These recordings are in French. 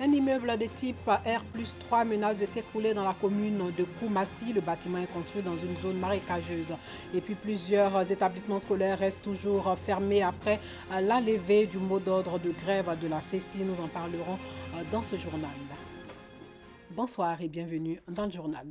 Un immeuble de type R+3 menace de s'écrouler dans la commune de Koumassi. Le bâtiment est construit dans une zone marécageuse. Et puis plusieurs établissements scolaires restent toujours fermés après la levée du mot d'ordre de grève de la FESI. Nous en parlerons dans ce journal. Bonsoir et bienvenue dans le journal.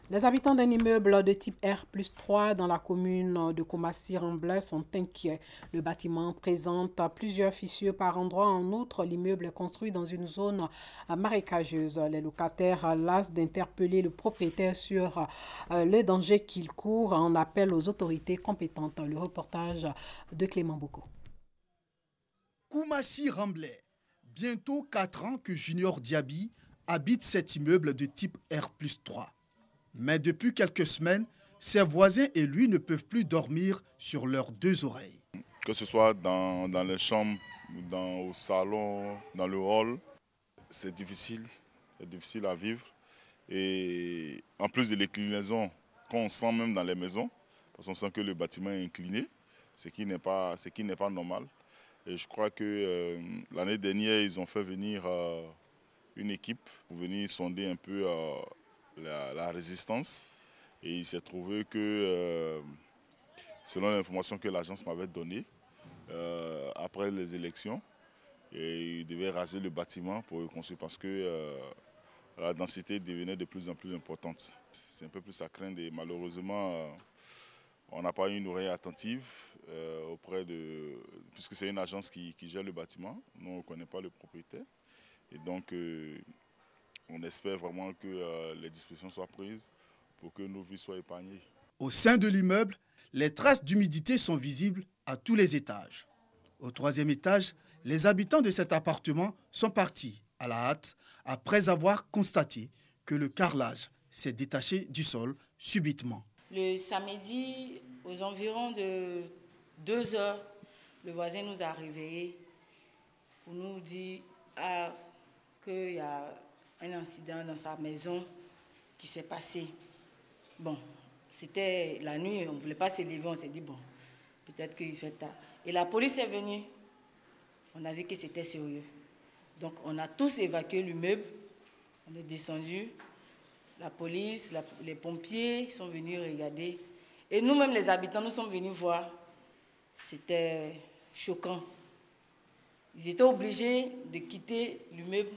Les habitants d'un immeuble de type R+3 dans la commune de Koumassi-Remblai sont inquiets. Le bâtiment présente plusieurs fissures par endroits. En outre, l'immeuble est construit dans une zone marécageuse. Les locataires, las d'interpeller le propriétaire sur les dangers qu'il court, en appellent aux autorités compétentes. Le reportage de Clément Boko. Koumassi-Remblai. Bientôt 4 ans que Junior Diaby habite cet immeuble de type R+3. Mais depuis quelques semaines, ses voisins et lui ne peuvent plus dormir sur leurs deux oreilles. Que ce soit dans les chambres, au salon, dans le hall, c'est difficile à vivre. Et en plus de l'inclinaison qu'on sent même dans les maisons, parce qu'on sent que le bâtiment est incliné, ce qui n'est pas normal. Et je crois que l'année dernière, ils ont fait venir une équipe pour venir sonder un peu la résistance, et il s'est trouvé que, selon l'information que l'agence m'avait donnée, après les élections, il devait raser le bâtiment pour le construire parce que la densité devenait de plus en plus importante. C'est un peu plus à craindre et malheureusement, on n'a pas eu une oreille attentive puisque c'est une agence qui gère le bâtiment, nous on ne connaît pas le propriétaire. Et donc, on espère vraiment que les dispositions soient prises pour que nos vies soient épargnées. Au sein de l'immeuble, les traces d'humidité sont visibles à tous les étages. Au 3e étage, les habitants de cet appartement sont partis à la hâte après avoir constaté que le carrelage s'est détaché du sol subitement. Le samedi, aux environs de 2 heures, le voisin nous a réveillés pour nous dire qu'il y a un incident dans sa maison qui s'est passé. Bon, c'était la nuit, on ne voulait pas se lever, on s'est dit, bon, peut-être qu'il fait tard. Et la police est venue, on a vu que c'était sérieux. Donc on a tous évacué l'immeuble, on est descendu, la police, les pompiers sont venus regarder. Et nous-mêmes, les habitants, nous sommes venus voir. C'était choquant. Ils étaient obligés de quitter l'immeuble.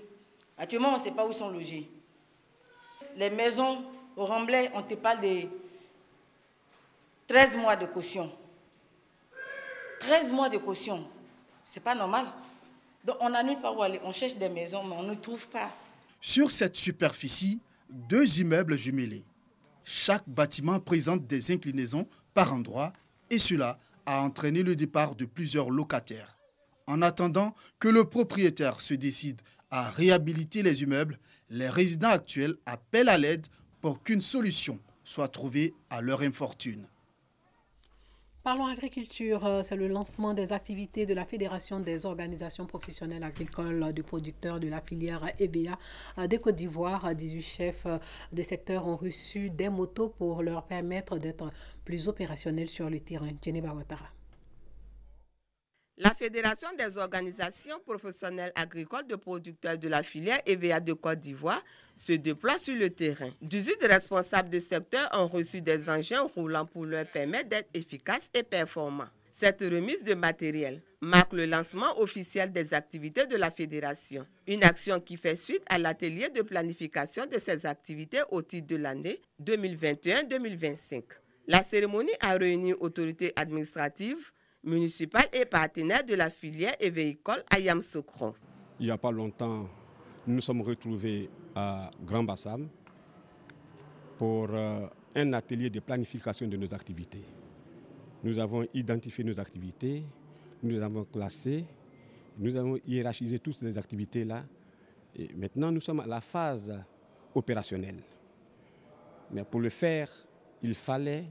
Actuellement, on ne sait pas où ils sont logés. Les maisons au Remblai, on te parle de 13 mois de caution. 13 mois de caution, ce n'est pas normal. Donc on n'a nulle part où aller. On cherche des maisons, mais on ne trouve pas. Sur cette superficie, 2 immeubles jumelés. Chaque bâtiment présente des inclinaisons par endroits et cela a entraîné le départ de plusieurs locataires. En attendant que le propriétaire se décide à réhabiliter les immeubles, les résidents actuels appellent à l'aide pour qu'une solution soit trouvée à leur infortune. Parlons agriculture, c'est le lancement des activités de la Fédération des organisations professionnelles agricoles de producteurs de la filière EVA de Côte d'Ivoire. 18 chefs de secteur ont reçu des motos pour leur permettre d'être plus opérationnels sur le terrain. Djeneba Ouattara. La Fédération des organisations professionnelles agricoles de producteurs de la filière EVA de Côte d'Ivoire se déploie sur le terrain. 18 responsables de secteur ont reçu des engins roulants pour leur permettre d'être efficaces et performants. Cette remise de matériel marque le lancement officiel des activités de la Fédération. Une action qui fait suite à l'atelier de planification de ces activités au titre de l'année 2021-2025. La cérémonie a réuni autorités administratives, municipal et partenaire de la filière et véhicole à Yamoussoukro. Il n'y a pas longtemps, nous nous sommes retrouvés à Grand Bassam pour un atelier de planification de nos activités. Nous avons identifié nos activités, nous les avons classées, nous avons hiérarchisé toutes ces activités-là. Et maintenant, nous sommes à la phase opérationnelle. Mais pour le faire, il fallait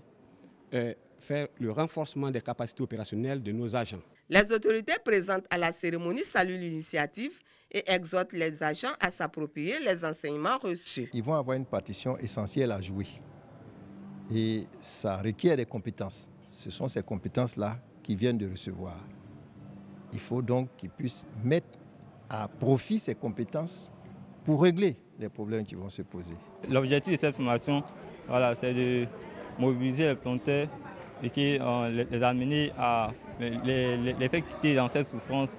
faire le renforcement des capacités opérationnelles de nos agents. Les autorités présentes à la cérémonie saluent l'initiative et exhortent les agents à s'approprier les enseignements reçus. Ils vont avoir une partition essentielle à jouer et ça requiert des compétences. Ce sont ces compétences-là qu'ils viennent de recevoir. Il faut donc qu'ils puissent mettre à profit ces compétences pour régler les problèmes qui vont se poser. L'objectif de cette formation, voilà, c'est de mobiliser les planteurs et les amener à les faire quitter dans cette souffrance.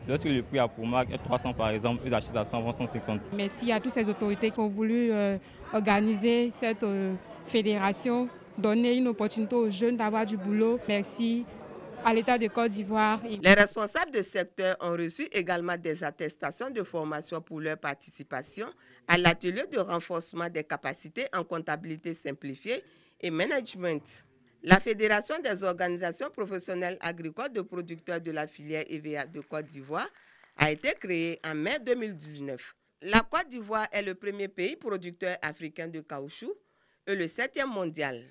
Lorsque le prix à Poumac est 300 par exemple, ils achètent à 120, 150. Merci à toutes ces autorités qui ont voulu organiser cette fédération, donner une opportunité aux jeunes d'avoir du boulot. Merci à l'État de Côte d'Ivoire. Les responsables de secteur ont reçu également des attestations de formation pour leur participation à l'atelier de renforcement des capacités en comptabilité simplifiée et management. La Fédération des organisations professionnelles agricoles de producteurs de la filière EVA de Côte d'Ivoire a été créée en mai 2019. La Côte d'Ivoire est le premier pays producteur africain de caoutchouc et le 7e mondial.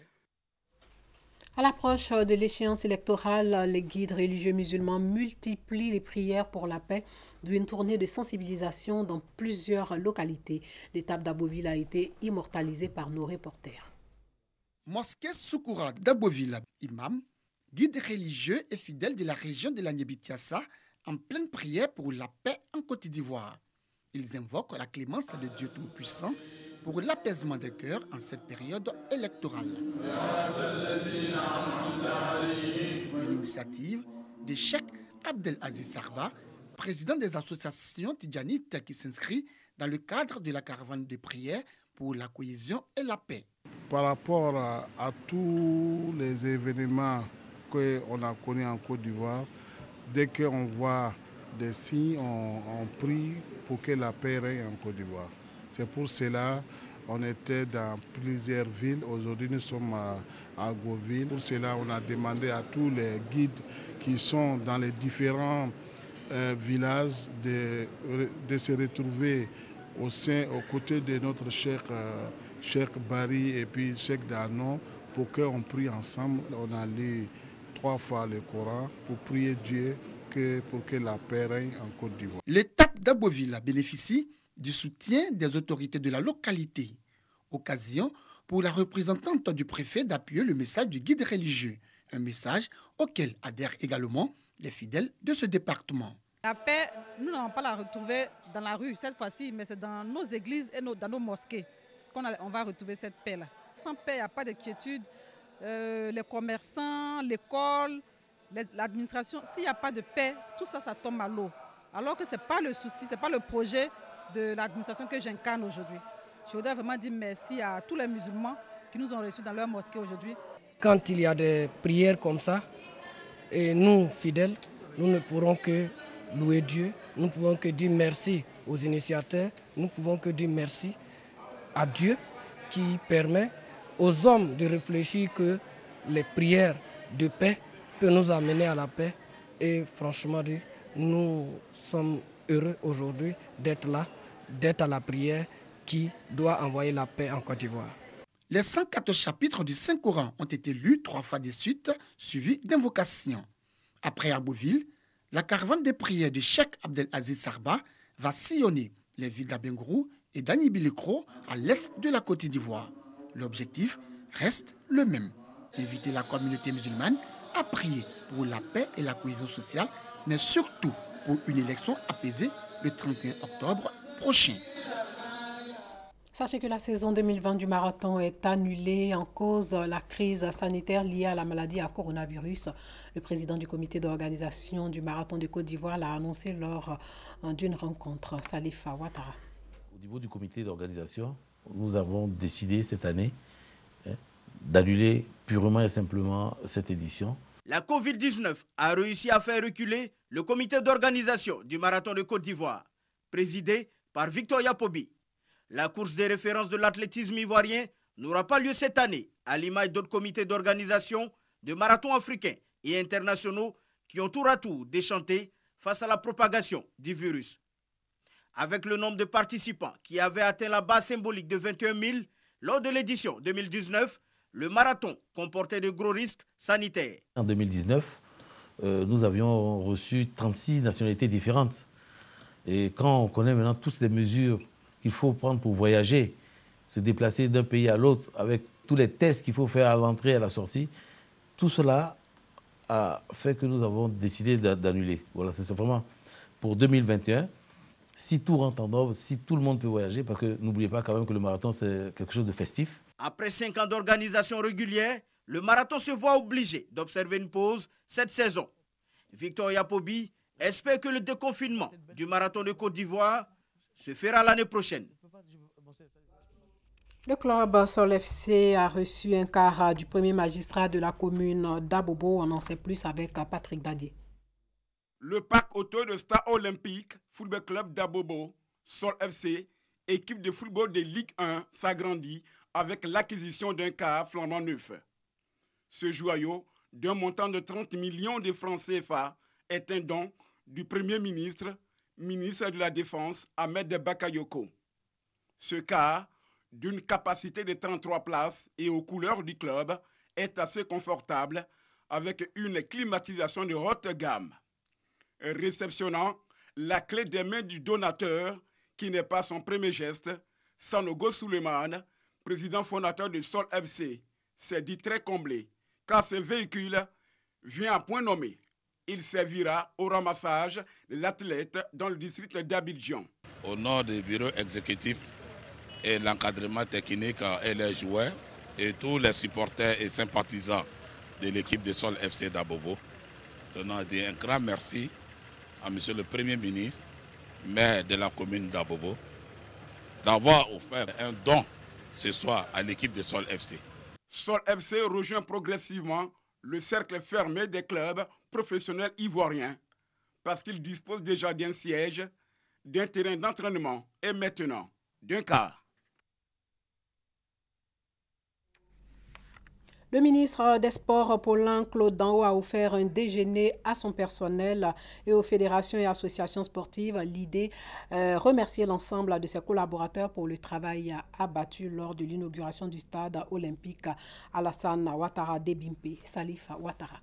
À l'approche de l'échéance électorale, les guides religieux musulmans multiplient les prières pour la paix d'une tournée de sensibilisation dans plusieurs localités. L'étape d'Aboville a été immortalisée par nos reporters. Mosquée Soukoura d'Aboville, imam, guide religieux et fidèle de la région de la Niébitiassa, en pleine prière pour la paix en Côte d'Ivoire. Ils invoquent la clémence de Dieu Tout-Puissant pour l'apaisement des cœurs en cette période électorale. Une initiative de Cheikh Abdelaziz Sarba, président des associations tidjanites qui s'inscrit dans le cadre de la caravane de prière pour la cohésion et la paix. Par rapport à tous les événements qu'on a connus en Côte d'Ivoire, dès qu'on voit des signes, on prie pour que la paix règne en Côte d'Ivoire. C'est pour cela qu'on était dans plusieurs villes. Aujourd'hui, nous sommes à Goville. Pour cela, on a demandé à tous les guides qui sont dans les différents villages de se retrouver aux côtés de notre Cheikh Bari et puis Cheikh Danon pour qu'on prie ensemble. On a lu 3 fois le Coran pour prier Dieu pour que la paix règne en Côte d'Ivoire. L'étape d'Aboville bénéficie du soutien des autorités de la localité. Occasion pour la représentante du préfet d'appuyer le message du guide religieux, un message auquel adhèrent également les fidèles de ce département. La paix, nous n'allons pas la retrouver dans la rue cette fois-ci, mais c'est dans nos églises et dans nos mosquées qu'on va retrouver cette paix-là. Sans paix, il n'y a pas de quiétude. Les commerçants, l'école, l'administration, s'il n'y a pas de paix, tout ça, ça tombe à l'eau. Alors que ce n'est pas le souci, ce n'est pas le projet de l'administration que j'incarne aujourd'hui. Je voudrais vraiment dire merci à tous les musulmans qui nous ont reçus dans leur mosquée aujourd'hui. Quand il y a des prières comme ça, et nous, fidèles, nous ne pourrons que louer Dieu, nous ne pouvons que dire merci aux initiateurs, nous ne pouvons que dire merci à Dieu qui permet aux hommes de réfléchir que les prières de paix peuvent nous amener à la paix. Et franchement, nous sommes heureux aujourd'hui d'être là, d'être à la prière qui doit envoyer la paix en Côte d'Ivoire. Les 114 chapitres du Saint-Coran ont été lus 3 fois de suite, suivis d'invocations. Après Aboville, la caravane de prière de Cheikh Abdelaziz Sarba va sillonner les villes d'Abengrou et d'Anibilikro à l'est de la Côte d'Ivoire. L'objectif reste le même, inviter la communauté musulmane à prier pour la paix et la cohésion sociale, mais surtout pour une élection apaisée le 31 octobre prochain. Sachez que la saison 2020 du marathon est annulée en cause de la crise sanitaire liée à la maladie à coronavirus. Le président du comité d'organisation du marathon de Côte d'Ivoire l'a annoncé lors d'une rencontre. Salifa Ouattara. Au niveau du comité d'organisation, nous avons décidé cette année d'annuler purement et simplement cette édition. La Covid-19 a réussi à faire reculer le comité d'organisation du marathon de Côte d'Ivoire, présidé par Victoria Pobi. La course des références de l'athlétisme ivoirien n'aura pas lieu cette année, à l'image d'autres comités d'organisation de marathons africains et internationaux qui ont tour à tour déchanté face à la propagation du virus. Avec le nombre de participants qui avait atteint la base symbolique de 21 000 lors de l'édition 2019, le marathon comportait de gros risques sanitaires. En 2019, nous avions reçu 36 nationalités différentes. Et quand on connaît maintenant toutes les mesures qu'il faut prendre pour voyager, se déplacer d'un pays à l'autre, avec tous les tests qu'il faut faire à l'entrée et à la sortie, tout cela a fait que nous avons décidé d'annuler. Voilà, c'est vraiment pour 2021. si tout rentre en ordre, si tout le monde peut voyager, parce que n'oubliez pas quand même que le marathon, c'est quelque chose de festif. Après 5 ans d'organisation régulière, le marathon se voit obligé d'observer une pause cette saison. Victor Yapobi espère que le déconfinement du marathon de Côte d'Ivoire se fera l'année prochaine. Le club Sol FC a reçu un quart du premier magistrat de la commune d'Abobo. On en sait plus avec Patrick Dadier. Le parc auto de Stade Olympique, Football Club d'Abobo, Sol FC, équipe de football de Ligue 1, s'agrandit avec l'acquisition d'un quart flambant neuf. Ce joyau, d'un montant de 30 millions de francs CFA, est un don du Premier ministre, ministre de la Défense, Ahmed Bakayoko. Ce quart, d'une capacité de 33 places et aux couleurs du club, est assez confortable avec une climatisation de haute gamme. Réceptionnant la clé des mains du donateur, qui n'est pas son premier geste, Sanogo Suleiman, président fondateur de Sol FC, s'est dit très comblé, car ce véhicule vient à point nommé. Il servira au ramassage de l'athlète dans le district d'Abidjan. Au nom du bureau exécutif et l'encadrement technique et les joueurs et tous les supporters et sympathisants de l'équipe de Sol FC d'Abobo, on a dit un grand merci à Monsieur le Premier ministre, maire de la commune d'Abobo, d'avoir offert un don ce soir à l'équipe de Sol FC. Sol FC rejoint progressivement le cercle fermé des clubs professionnels ivoiriens parce qu'il dispose déjà d'un siège, d'un terrain d'entraînement et maintenant d'un quart. Le ministre des Sports, Paulin Claude Danho, a offert un déjeuner à son personnel et aux fédérations et associations sportives. L'idée, remercier l'ensemble de ses collaborateurs pour le travail abattu lors de l'inauguration du stade olympique Alassane Ouattara d'Ebimpe. Salif Ouattara.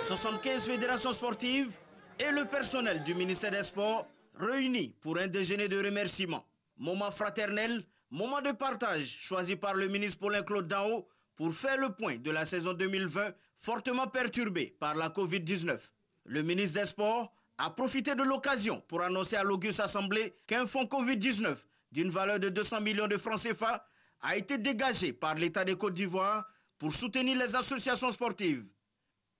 75 fédérations sportives et le personnel du ministère des Sports réunis pour un déjeuner de remerciement. Moment fraternel, moment de partage choisi par le ministre Paulin Claude Danho pour faire le point de la saison 2020 fortement perturbée par la Covid-19. Le ministre des Sports a profité de l'occasion pour annoncer à l'Auguste Assemblée qu'un fonds Covid-19 d'une valeur de 200 millions de francs CFA a été dégagé par l'État de Côte d'Ivoire pour soutenir les associations sportives.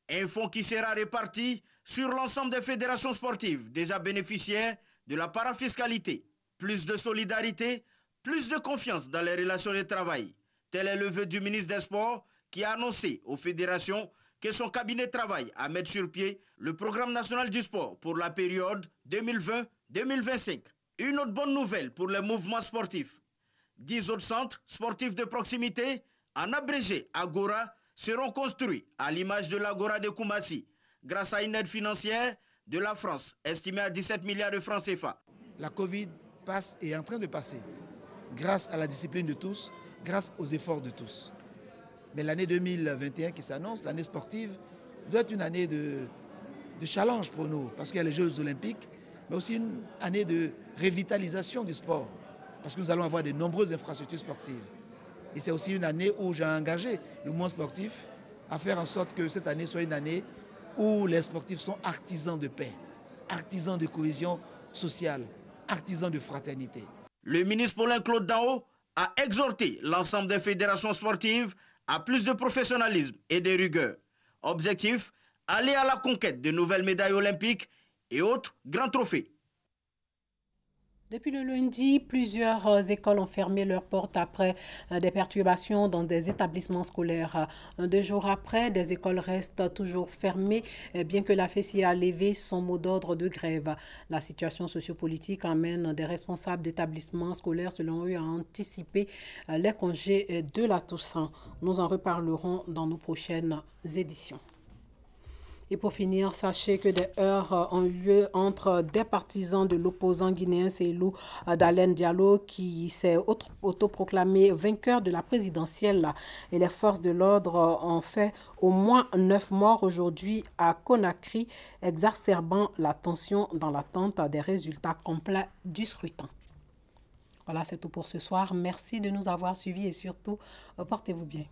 Un fonds qui sera réparti sur l'ensemble des fédérations sportives déjà bénéficiaires de la parafiscalité. Plus de solidarité, plus de confiance dans les relations de travail. Tel est le vœu du ministre des Sports qui a annoncé aux fédérations que son cabinet travaille à mettre sur pied le programme national du sport pour la période 2020-2025. Une autre bonne nouvelle pour les mouvements sportifs. 10 autres centres sportifs de proximité, en abrégé Agora, seront construits à l'image de l'Agora de Koumassi, grâce à une aide financière de la France, estimée à 17 milliards de francs CFA. La Covid passe et est en train de passer, grâce à la discipline de tous, grâce aux efforts de tous. Mais l'année 2021 qui s'annonce, l'année sportive, doit être une année de challenge pour nous, parce qu'il y a les Jeux olympiques, mais aussi une année de revitalisation du sport, parce que nous allons avoir de nombreuses infrastructures sportives. Et c'est aussi une année où j'ai engagé le mouvement sportif à faire en sorte que cette année soit une année où les sportifs sont artisans de paix, artisans de cohésion sociale, artisans de fraternité. Le ministre Paulin Claude Danho a exhorté l'ensemble des fédérations sportives à plus de professionnalisme et de rigueur. Objectif, aller à la conquête de nouvelles médailles olympiques et autres grands trophées. Depuis le lundi, plusieurs écoles ont fermé leurs portes après des perturbations dans des établissements scolaires. 2 jours après, des écoles restent toujours fermées, bien que la FESI a levé son mot d'ordre de grève. La situation sociopolitique amène des responsables d'établissements scolaires, selon eux, à anticiper les congés de la Toussaint. Nous en reparlerons dans nos prochaines éditions. Et pour finir, sachez que des heurts ont lieu entre des partisans de l'opposant guinéen Seilou Dalen Diallo, qui s'est autoproclamé vainqueur de la présidentielle, et les forces de l'ordre ont fait au moins 9 morts aujourd'hui à Conakry, exacerbant la tension dans l'attente des résultats complets du scrutin. Voilà, c'est tout pour ce soir. Merci de nous avoir suivis et surtout, portez-vous bien.